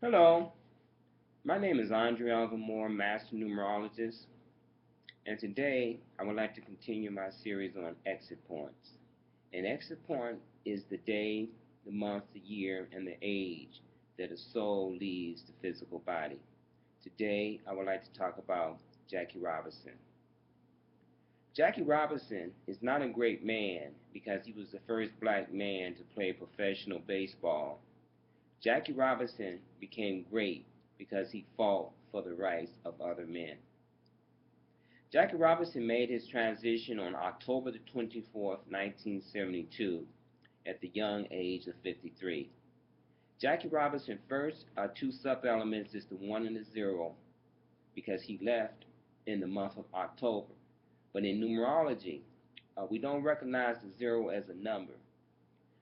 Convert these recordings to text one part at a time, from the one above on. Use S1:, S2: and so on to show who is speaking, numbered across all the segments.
S1: Hello, my name is Alvin, Master Numerologist, and today I would like to continue my series on exit points. An exit point is the day, the month, the year, and the age that a soul leaves the physical body. Today I would like to talk about Jackie Robinson. Jackie Robinson is not a great man because he was the first black man to play professional baseball. Jackie Robinson became great because he fought for the rights of other men. Jackie Robinson made his transition on October the 24th, 1972, at the young age of 53. Jackie Robinson's first two sub-elements is the 1 and the 0 because he left in the month of October. But in numerology, we don't recognize the 0 as a number.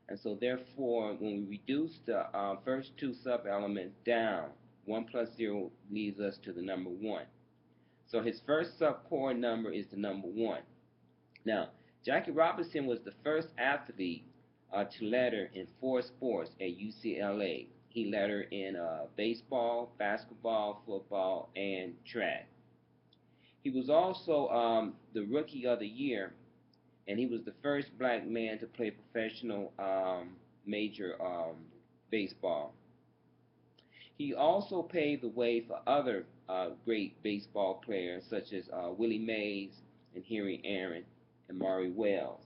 S1: And so therefore, when we reduce the first two sub-elements down, 1 plus 0 leads us to the number 1. So his first sub-core number is the number 1. Now, Jackie Robinson was the first athlete to letter in 4 sports at UCLA. He lettered in baseball, basketball, football, and track. He was also the Rookie of the Year, and he was the first black man to play professional major baseball. He also paved the way for other great baseball players such as Willie Mays and Henry Aaron and Maury Wells.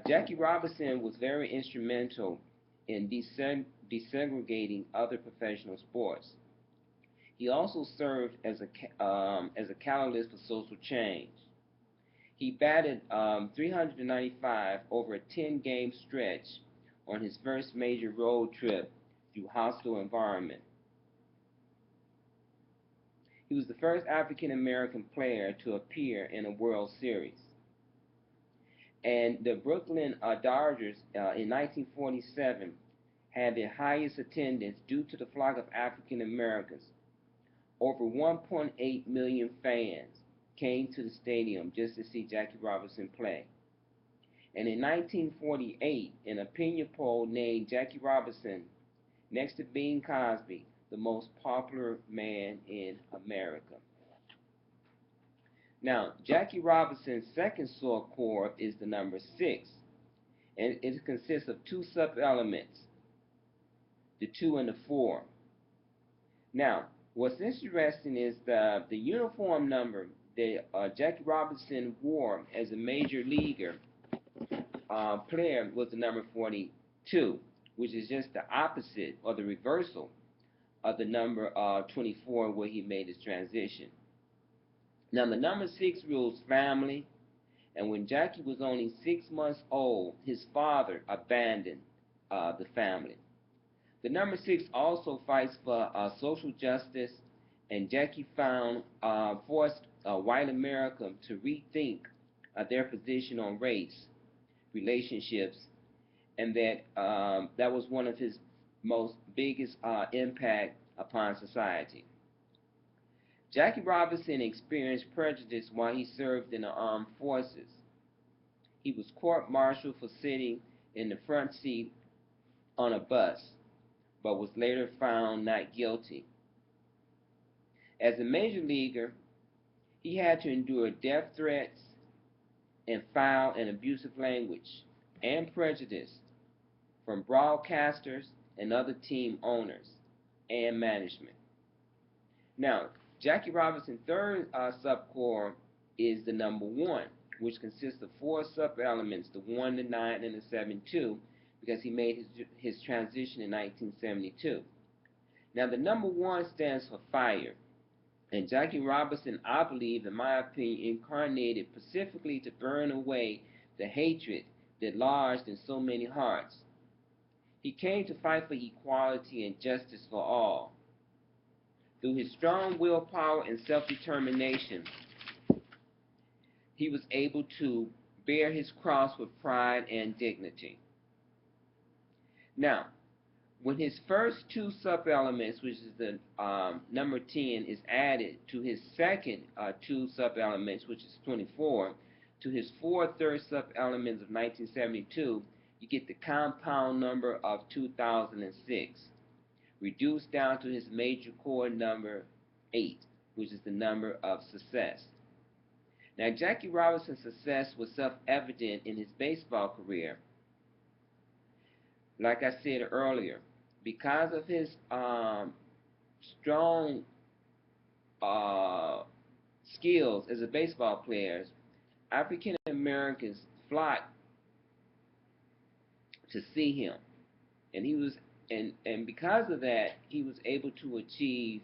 S1: Jackie Robinson was very instrumental in desegregating other professional sports. He also served as a catalyst for social change. He batted 395 over a 10-game stretch on his first major road trip through hostile environment. He was the first African American player to appear in a World Series. And the Brooklyn Dodgers in 1947 had their highest attendance due to the flock of African Americans. Over 1.8 million fans came to the stadium just to see Jackie Robinson play. And in 1948, an opinion poll named Jackie Robinson, next to Bing Crosby, the most popular man in America. Now, Jackie Robinson's second soul core is the number 6, and it consists of two sub-elements, the 2 and the 4. Now, what's interesting is the uniform number that Jackie Robinson wore as a major leaguer player was the number 42, which is just the opposite or the reversal of the number 24 where he made his transition. Now, the number 6 rules family, and when Jackie was only 6 months old, his father abandoned the family. The number 6 also fights for social justice, and Jackie forced white America to rethink their position on race, relationships, and that was one of his most biggest impact upon society. Jackie Robinson experienced prejudice while he served in the armed forces. He was court-martialed for sitting in the front seat on a bus, but was later found not guilty. As a major leaguer, he had to endure death threats and foul and abusive language and prejudice from broadcasters and other team owners and management. Now, Jackie Robinson's third subcore is the number 1, which consists of 4 sub-elements, the 1, the 9, and the 7, 2, because he made his transition in 1972. Now, the number 1 stands for fire, and Jackie Robinson, I believe, in my opinion, incarnated specifically to burn away the hatred that lodged in so many hearts. He came to fight for equality and justice for all. Through his strong willpower and self-determination, he was able to bear his cross with pride and dignity. Now, when his first 2 sub-elements, which is the number 10, is added to his second 2 sub-elements, which is 24, to his 4 third sub-elements of 1972, you get the compound number of 2006. reduced down to his major chord number 8, which is the number of success. Now, Jackie Robinson's success was self-evident in his baseball career. Like I said earlier, because of his strong uh, skills as a baseball player, African Americans flocked to see him, and and because of that, he was able to achieve.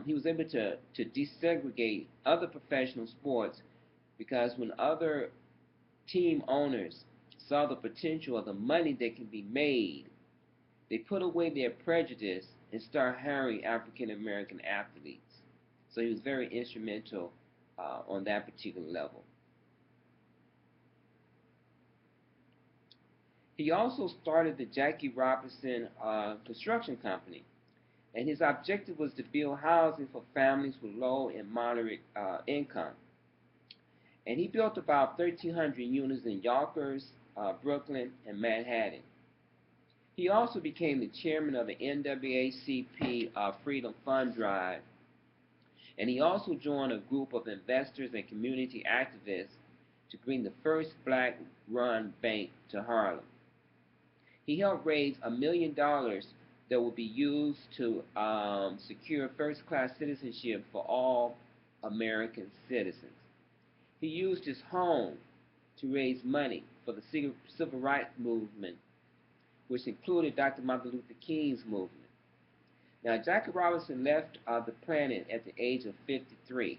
S1: He was able to desegregate other professional sports because when other team owners saw the potential of the money that can be made, they put away their prejudice and started hiring African American athletes. So he was very instrumental on that particular level. He also started the Jackie Robinson Construction Company, and his objective was to build housing for families with low and moderate income. And he built about 1,300 units in Yonkers, Brooklyn, and Manhattan. He also became the chairman of the NAACP Freedom Fund Drive, and he also joined a group of investors and community activists to bring the first black-run bank to Harlem. He helped raise $1 million that will be used to secure first-class citizenship for all American citizens. He used his home to raise money for the civil rights movement, which included Dr. Martin Luther King's movement. Now, Jackie Robinson left the planet at the age of 53.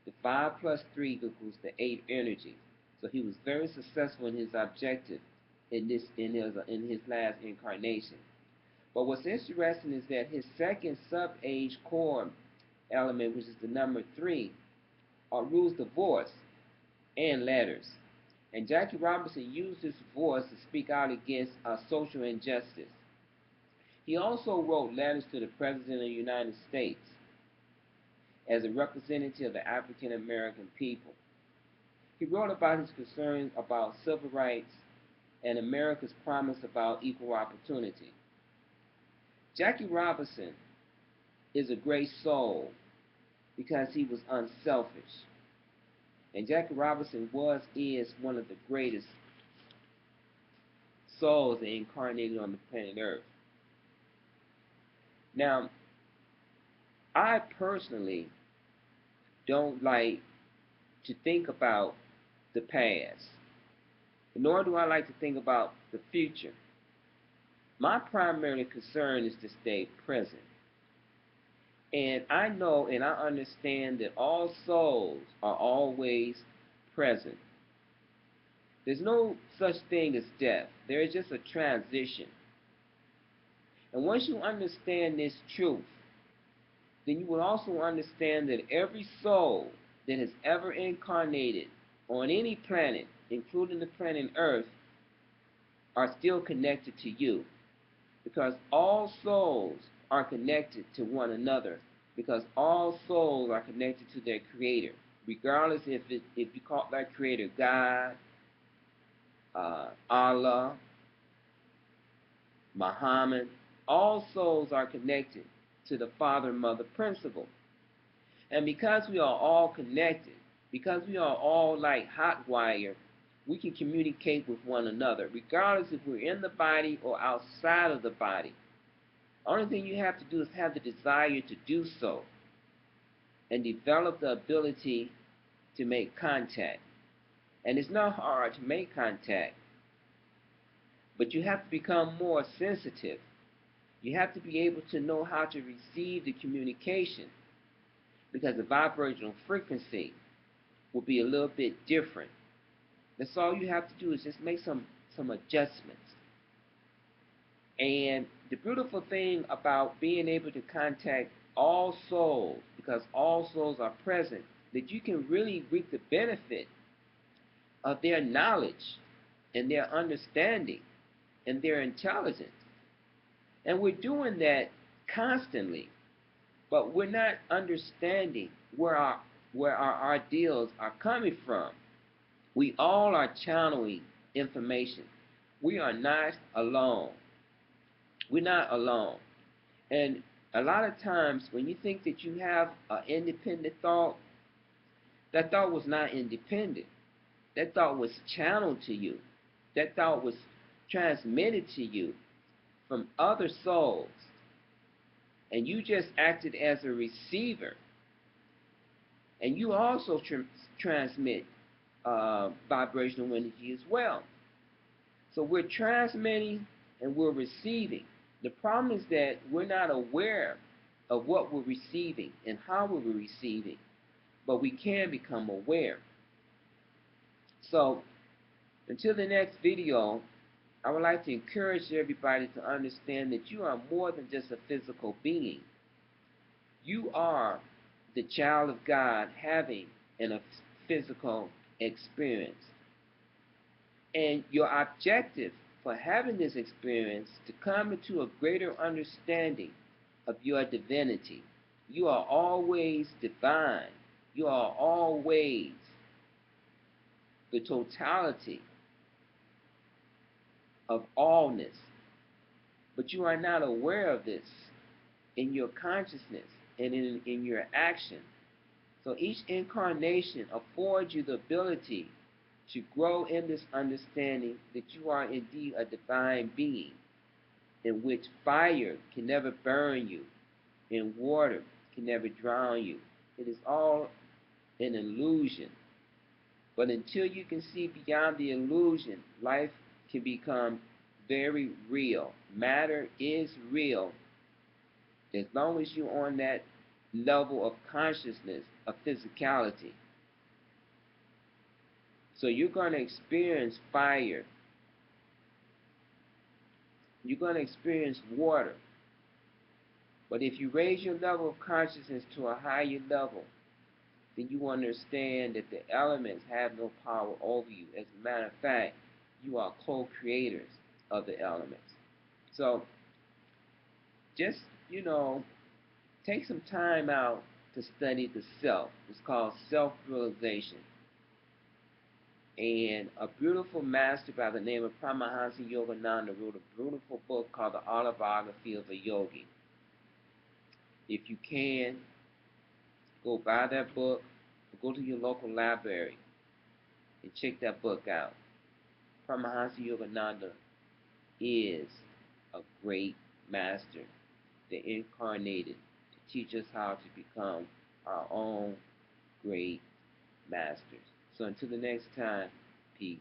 S1: The 5 plus 3 equals the 8 energy. So he was very successful in his objective in his last incarnation. But what's interesting is that his second sub-age core element, which is the number 3, rules divorce and letters. And Jackie Robinson used his voice to speak out against social injustice. He also wrote letters to the President of the United States as a representative of the African American people. He wrote about his concerns about civil rights and America's promise about equal opportunity. Jackie Robinson is a great soul because he was unselfish. And Jackie Robinson is one of the greatest souls that incarnated on the planet Earth. Now, I personally don't like to think about the past, nor do I like to think about the future. My primary concern is to stay present. And I know and I understand that all souls are always present. There's no such thing as death. There is just a transition. And once you understand this truth, then you will also understand that every soul that has ever incarnated on any planet, including the planet Earth, are still connected to you. Because all souls are connected to one another. Because all souls are connected to their Creator. Regardless if you call that Creator God, Allah, Muhammad, all souls are connected to the Father-Mother principle. And because we are all connected, because we are all like hot wire, we can communicate with one another, regardless if we're in the body or outside of the body. Only thing you have to do is have the desire to do so and develop the ability to make contact. And it's not hard to make contact, but you have to become more sensitive. You have to be able to know how to receive the communication because the vibrational frequency will be a little bit different. That's all you have to do is just make some adjustments. And the beautiful thing about being able to contact all souls, because all souls are present, that you can really reap the benefit of their knowledge and their understanding and their intelligence. And we're doing that constantly, but we're not understanding where our ideals are coming from. We all are channeling information. We are not alone. We're not alone. And a lot of times when you think that you have an independent thought, that thought was not independent. That thought was channeled to you. That thought was transmitted to you from other souls. And you just acted as a receiver. And you also transmit vibrational energy as well. So we're transmitting and we're receiving. The problem is that we're not aware of what we're receiving and how we're receiving, but we can become aware. So until the next video, I would like to encourage everybody to understand that you are more than just a physical being. You are the child of God having a physical experience. And your objective for having this experience to come into a greater understanding of your divinity. You are always divine. You are always the totality of allness. But you are not aware of this in your consciousness and in your action. So each incarnation affords you the ability to grow in this understanding that you are indeed a divine being, in which fire can never burn you and water can never drown you. It is all an illusion. But until you can see beyond the illusion, life can become very real. Matter is real as long as you're on that level of consciousness of physicality. So you're going to experience fire. You're going to experience water. But if you raise your level of consciousness to a higher level, then you understand that the elements have no power over you. As a matter of fact, you are co-creators of the elements. So just, take some time out to study the self. It's called self-realization. And a beautiful master by the name of Paramahansa Yogananda wrote a beautiful book called The Autobiography of a Yogi. If you can, go buy that book, or go to your local library and check that book out. Paramahansa Yogananda is a great master that incarnated to teach us how to become our own great masters. So until the next time, peace.